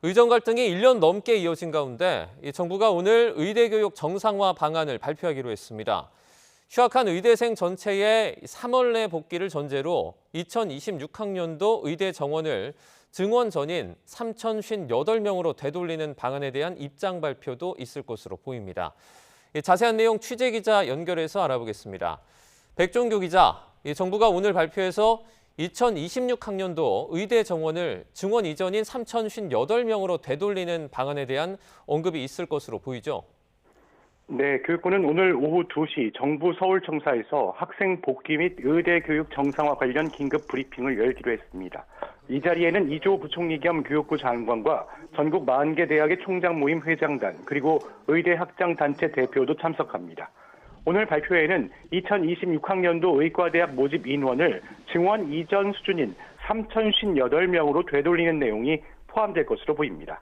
의정 갈등이 1년 넘게 이어진 가운데 정부가 오늘 의대 교육 정상화 방안을 발표하기로 했습니다. 휴학한 의대생 전체의 3월 내 복귀를 전제로 2026학년도 의대 정원을 증원 전인 3,058명으로 되돌리는 방안에 대한 입장 발표도 있을 것으로 보입니다. 자세한 내용 취재기자 연결해서 알아보겠습니다. 백종규 기자, 정부가 오늘 발표해서 2026학년도 의대 정원을 증원 이전인 3,058명으로 되돌리는 방안에 대한 언급이 있을 것으로 보이죠. 네, 교육부는 오늘 오후 2시 정부 서울청사에서 학생 복귀 및 의대 교육 정상화 관련 긴급 브리핑을 열기로 했습니다. 이 자리에는 이조 부총리 겸 교육부 장관과 전국 40개 대학의 총장 모임 회장단 그리고 의대 학장 단체 대표도 참석합니다. 오늘 발표에는 2026학년도 의과대학 모집 인원을 증원 이전 수준인 3,058명으로 되돌리는 내용이 포함될 것으로 보입니다.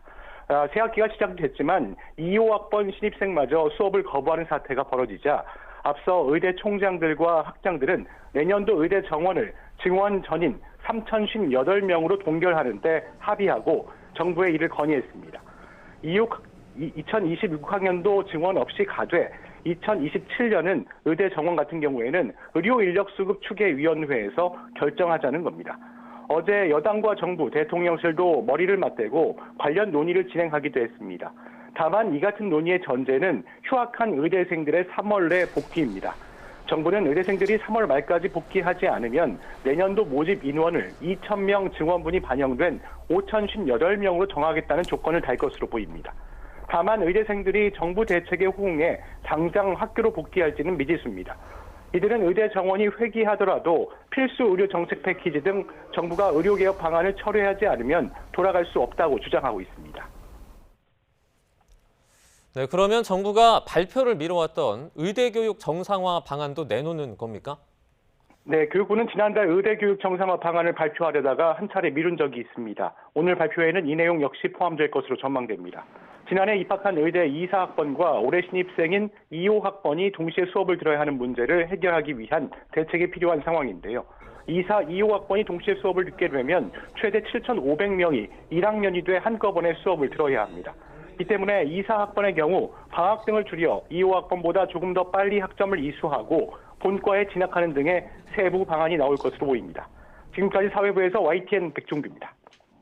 새학기가 시작됐지만 2호학번 신입생마저 수업을 거부하는 사태가 벌어지자 앞서 의대 총장들과 학장들은 내년도 의대 정원을 증원 전인 3,058명으로 동결하는 데 합의하고 정부에 이를 건의했습니다. 2026학년도 증원 없이 가되 2027년은 의대 정원 같은 경우에는 의료인력수급추계위원회에서 결정하자는 겁니다. 어제 여당과 정부, 대통령실도 머리를 맞대고 관련 논의를 진행하기도 했습니다. 다만 이 같은 논의의 전제는 휴학한 의대생들의 3월 내 복귀입니다. 정부는 의대생들이 3월 말까지 복귀하지 않으면 내년도 모집 인원을 2,000명 증원분이 반영된 5,058명으로 정하겠다는 조건을 달 것으로 보입니다. 다만 의대생들이 정부 대책에 호응해 당장 학교로 복귀할지는 미지수입니다. 이들은 의대 정원이 회귀하더라도 필수 의료 정책 패키지 등 정부가 의료개혁 방안을 철회하지 않으면 돌아갈 수 없다고 주장하고 있습니다. 네, 그러면 정부가 발표를 미뤄왔던 의대 교육 정상화 방안도 내놓는 겁니까? 네, 교육부는 지난달 의대 교육 정상화 방안을 발표하려다가 한 차례 미룬 적이 있습니다. 오늘 발표에는 이 내용 역시 포함될 것으로 전망됩니다. 지난해 입학한 의대 2사학번과 올해 신입생인 2호학번이 동시에 수업을 들어야 하는 문제를 해결하기 위한 대책이 필요한 상황인데요. 2사, 2호학번이 동시에 수업을 듣게 되면 최대 7,500명이 1학년이 돼 한꺼번에 수업을 들어야 합니다. 이 때문에 2사학번의 경우 방학 등을 줄여 2호학번보다 조금 더 빨리 학점을 이수하고 본과에 진학하는 등의 세부 방안이 나올 것으로 보입니다. 지금까지 사회부에서 YTN 백종규입니다.